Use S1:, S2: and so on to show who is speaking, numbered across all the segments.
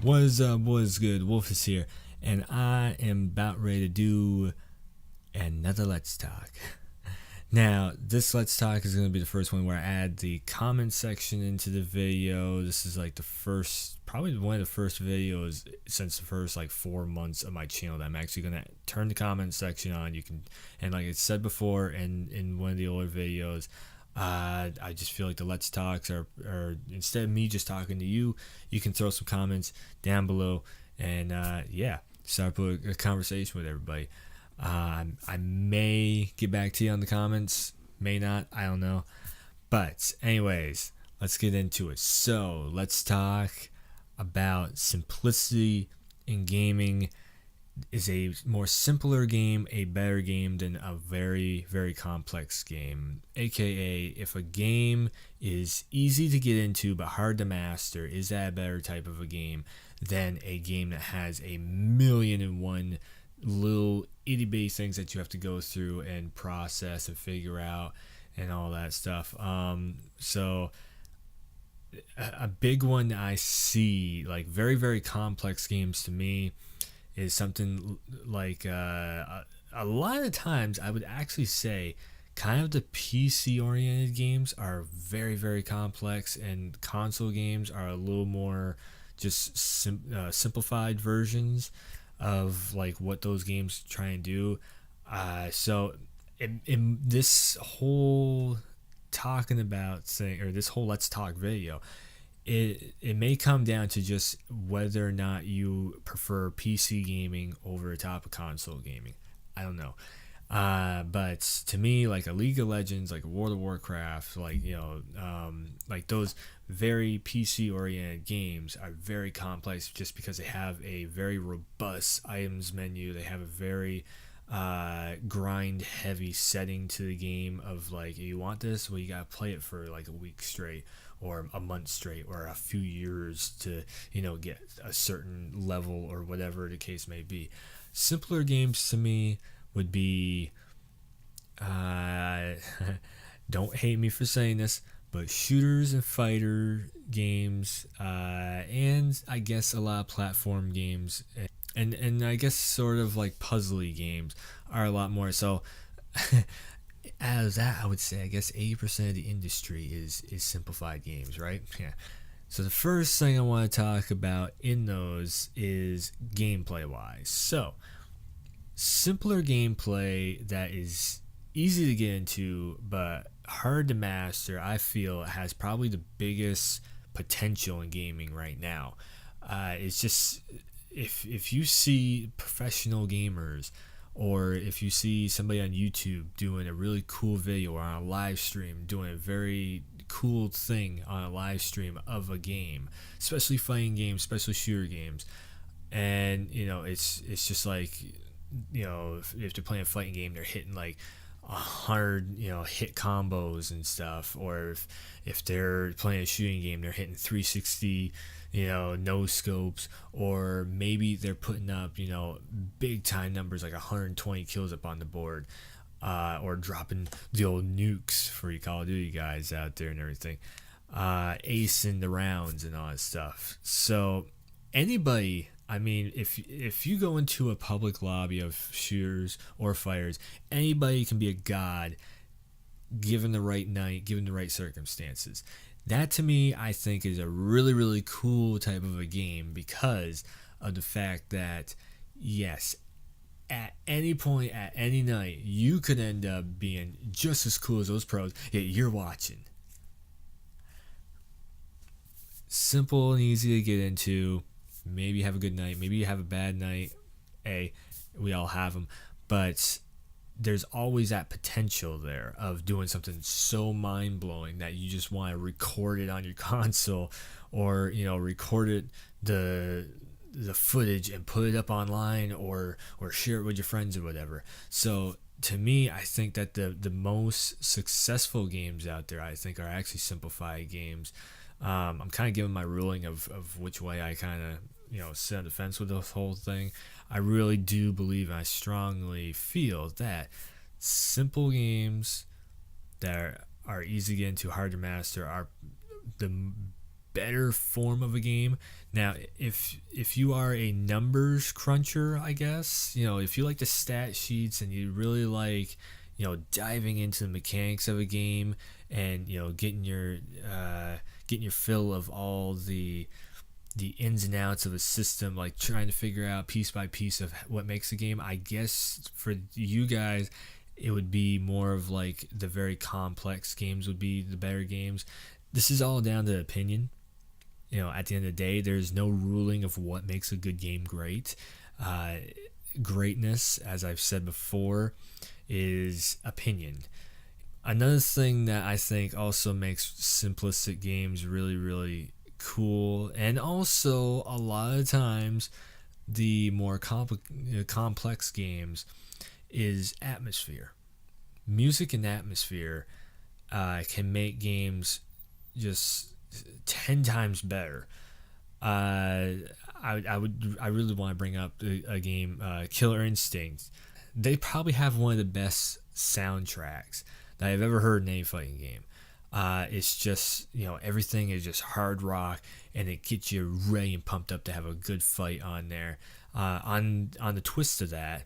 S1: What's up? What's good? Wolf is here, and I am about ready to do another Let's Talk. Now, this Let's Talk is going to be the first one where I add the comment section into the video. This is like the first, probably one of the first videos since the first like 4 months of my channel that I'm actually going to turn the comment section on. You can, and like I said before in one of the older videos, I just feel like the Let's Talks are instead of me just talking to you, you can throw some comments down below and start put a conversation with everybody. I may get back to you on the comments, may not, I don't know. But anyways, let's get into it. So let's talk about simplicity in gaming. Is a more simpler game a better game than a very, very complex game? AKA, if a game is easy to get into but hard to master, is that a better type of a game than a game that has a million and one little itty bitty things that you have to go through and process and figure out and all that stuff? So a big one I see, like very, very complex games to me, is something like a lot of times I would actually say kind of the PC oriented games are very, very complex, and console games are a little more just simplified versions of like what those games try and do. So in this whole talking about thing, or this whole Let's Talk video, it may come down to just whether or not you prefer PC gaming over the top of console gaming. I don't know. But to me, like a League of Legends, like a World of Warcraft, like, like those very PC oriented games are very complex just because they have a very robust items menu. They have a very grind heavy setting to the game of like, you want this, well, you gotta play it for like a week straight or a month straight or a few years to get a certain level or whatever the case may be. Simpler games to me would be don't hate me for saying this, but shooters and fighter games, and I guess a lot of platform games, and I guess sort of like puzzly games are a lot more so. Out of that, I would say I guess 80% of the industry is simplified games, right? Yeah. So the first thing I want to talk about in those is gameplay wise. So simpler gameplay that is easy to get into but hard to master, I feel has probably the biggest potential in gaming right now. It's just, if you see professional gamers, or if you see somebody on YouTube doing a really cool video or on a live stream doing a very cool thing on a live stream of a game, especially fighting games, especially shooter games, and it's just like, if they're playing a fighting game, they're hitting like 100 hit combos and stuff, or if they're playing a shooting game, they're hitting 360 no scopes, or maybe they're putting up big time numbers like 120 kills up on the board, or dropping the old nukes for you Call of Duty guys out there and everything, acing the rounds and all that stuff. So anybody, I mean, if you go into a public lobby of shooters or fighters, anybody can be a god given the right night, given the right circumstances. That to me, I think, is a really, really cool type of a game because of the fact that, yes, at any point, at any night, you could end up being just as cool as those pros, yet you're watching. Simple and easy to get into. Maybe you have a good night, maybe you have a bad night. We all have them. But there's always that potential there of doing something so mind-blowing that you just want to record it on your console, or record it, the footage, and put it up online, or share it with your friends or whatever. So to me, I think that the most successful games out there, I think, are actually simplified games. I'm kind of giving my ruling of which way I kind of sit on the fence with this whole thing. I really do believe, and I strongly feel that simple games that are easy to get into, hard to master, are the better form of a game. Now, if you are a numbers cruncher, I guess, if you like the stat sheets and you really like, diving into the mechanics of a game, and getting your fill of all the ins and outs of a system, like trying to figure out piece by piece of what makes a game. I guess for you guys, it would be more of like the very complex games would be the better games. This is all down to opinion. At the end of the day, there's no ruling of what makes a good game great. Greatness, as I've said before, is opinion. Another thing that I think also makes simplistic games really, really cool, and also a lot of times the more complex games, is atmosphere. Music and atmosphere can make games just 10 times better. I really want to bring up a game, Killer Instinct. They probably have one of the best soundtracks that I've ever heard in any fighting game. It's just, everything is just hard rock, and it gets you ready and pumped up to have a good fight on there. On the twist of that,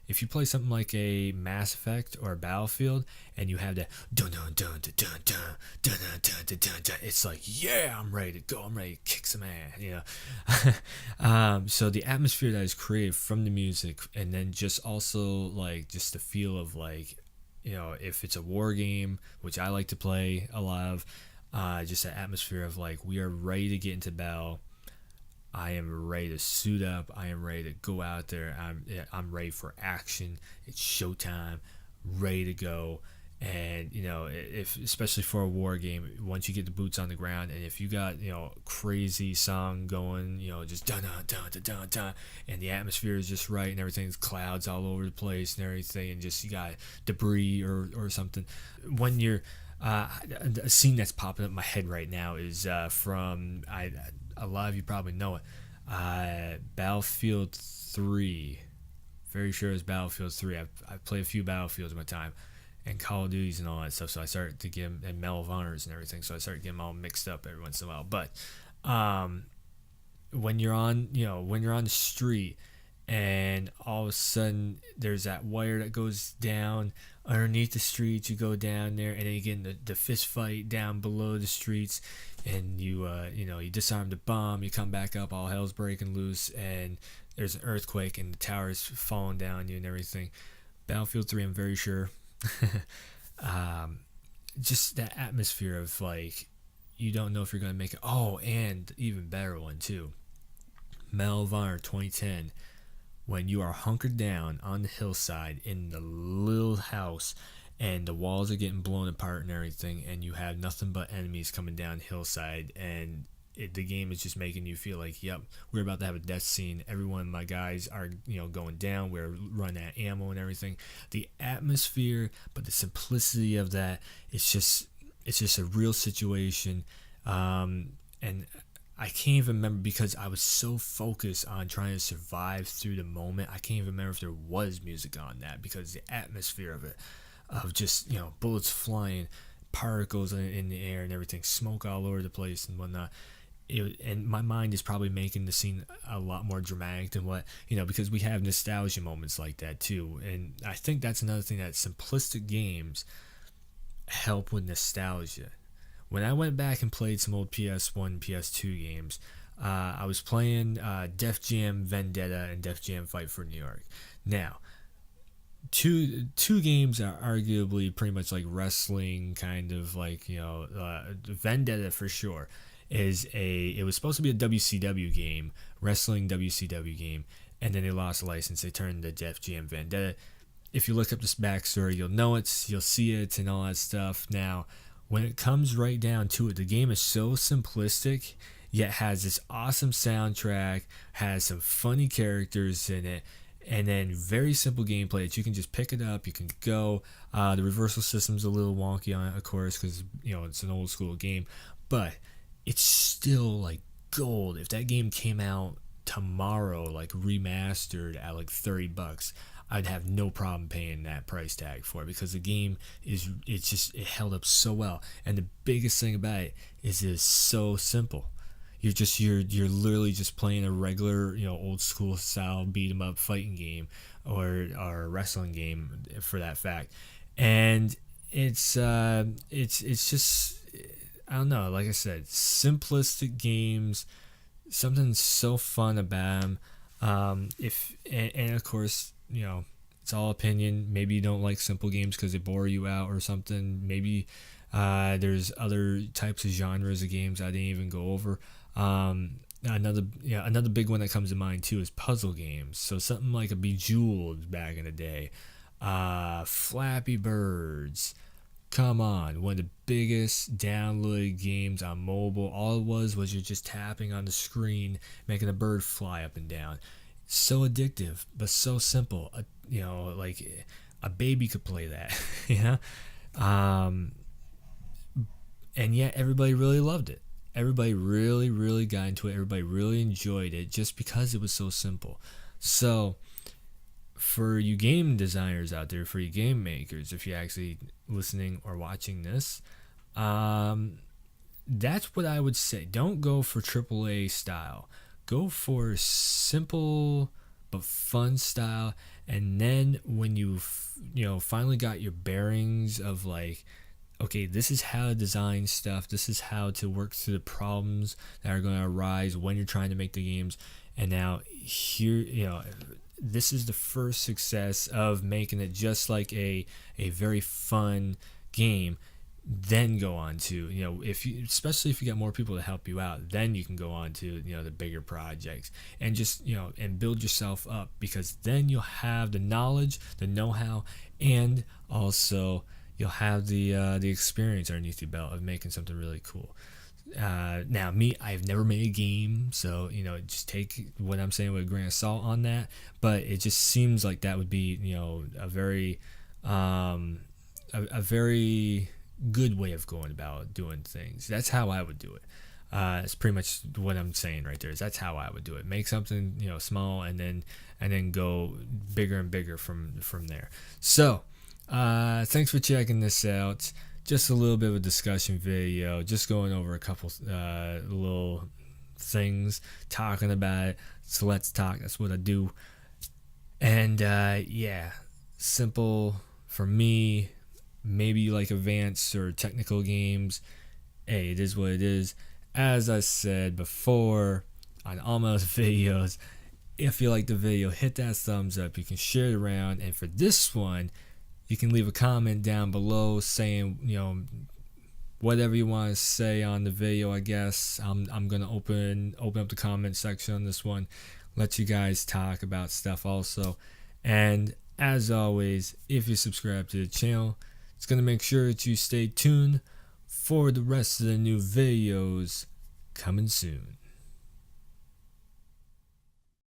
S1: if you play something like a Mass Effect or a Battlefield, and you have that dun dun dun dun dun dun dun dun dun dun dun, it's like, yeah, I'm ready to go. I'm ready to kick some ass. So the atmosphere that is created from the music, and then just also like just the feel of like, if it's a war game, which I like to play a lot of, just that atmosphere of like, we are ready to get into battle. I am ready to suit up. I am ready to go out there. I'm ready for action. It's showtime. Ready to go. And if especially for a war game, once you get the boots on the ground, and if you got crazy song going, just dun dun dun dun dun, and the atmosphere is just right, and everything's clouds all over the place and everything, and just you got debris or something. When you're a scene that's popping up in my head right now is from a lot of you probably know it. Battlefield 3. Very sure it's Battlefield 3. I've played a few Battlefields in my time, and Call of Duties and all that stuff. So I started to get them, and Medal of Honors and everything. So I started getting them all mixed up every once in a while. But when you're on the street, and all of a sudden there's that wire that goes down underneath the streets, you go down there, and then you get in the fist fight down below the streets, and you disarm the bomb, you come back up, all hell's breaking loose, and there's an earthquake, and the tower's falling down on you and everything. Battlefield 3, I'm very sure. Just that atmosphere of like, you don't know if you're going to make it. Oh, and even better one too, Medal of Honor 2010, when you are hunkered down on the hillside in the little house, and the walls are getting blown apart and everything, and you have nothing but enemies coming down the hillside, and the game is just making you feel like, yep, we're about to have a death scene. Every one of my guys are going down. We're running out of ammo and everything. The atmosphere, but the simplicity of that, it's just a real situation. And I can't even remember, because I was so focused on trying to survive through the moment. I can't even remember if there was music on that, because the atmosphere of it, of just bullets flying, particles in the air and everything, smoke all over the place and whatnot. And my mind is probably making the scene a lot more dramatic than what, because we have nostalgia moments like that too. And I think that's another thing, that simplistic games help with nostalgia. When I went back and played some old PS1, PS2 games, I was playing Def Jam Vendetta and Def Jam Fight for New York. Now, two games are arguably pretty much like wrestling, kind of like, Vendetta for sure it was supposed to be a WCW game, wrestling WCW game, and then they lost the license. They turned to Def Jam Vendetta. If you look up this backstory, you'll know it, you'll see it, and all that stuff. Now, when it comes right down to it, the game is so simplistic, yet has this awesome soundtrack, has some funny characters in it, and then very simple gameplay that you can just pick it up, you can go. The reversal system's a little wonky on it, of course, because it's an old school game, but it's still like gold. If that game came out tomorrow, like remastered at like $30, I'd have no problem paying that price tag for it, because the game it held up so well. And the biggest thing about it is it's so simple. You're literally just playing a regular, old school style beat 'em up fighting game, or a wrestling game for that fact. And it's just, I don't know, like I said, simplistic games, something so fun about them. And of course, it's all opinion. Maybe you don't like simple games because they bore you out or something. Maybe there's other types of genres of games I didn't even go over. Another big one that comes to mind too is puzzle games. So something like a Bejeweled back in the day, Flappy Birds. Come on, one of the biggest downloaded games on mobile. All it was you're just tapping on the screen, making a bird fly up and down. So addictive, but so simple. Like a baby could play that, and yet everybody really loved it. Everybody really, really got into it. Everybody really enjoyed it just because it was so simple. So, for you game designers out there, for you game makers, if you're actually listening or watching this, that's what I would say. Don't go for AAA style. Go for simple but fun style. And then when you finally got your bearings of like, okay, this is how to design stuff. This is how to work through the problems that are going to arise when you're trying to make the games. And now here, this is the first success of making it just like a very fun game. Then go on to, especially if you got more people to help you out, then you can go on to, the bigger projects, and just, and build yourself up, because then you'll have the knowledge, the know-how, and also you'll have the experience underneath your belt of making something really cool. Now, I've never made a game, so just take what I'm saying with a grain of salt on that. But it just seems like that would be a very very good way of going about doing things. That's how I would do it. It's pretty much what I'm saying right there. That's how I would do it. Make something small, and then go bigger and bigger from there. So. Thanks for checking this out. Just a little bit of a discussion video, just going over a couple little things, talking about it. So let's talk. That's what I do. And simple for me. Maybe you like advanced or technical games. Hey, it is what it is. As I said before on all my videos, if you like the video, hit that thumbs up. You can share it around. And for this one, you can leave a comment down below saying, whatever you want to say on the video. I guess I'm gonna open up the comment section on this one, let you guys talk about stuff also. And as always, if you subscribe to the channel, it's gonna make sure that you stay tuned for the rest of the new videos coming soon.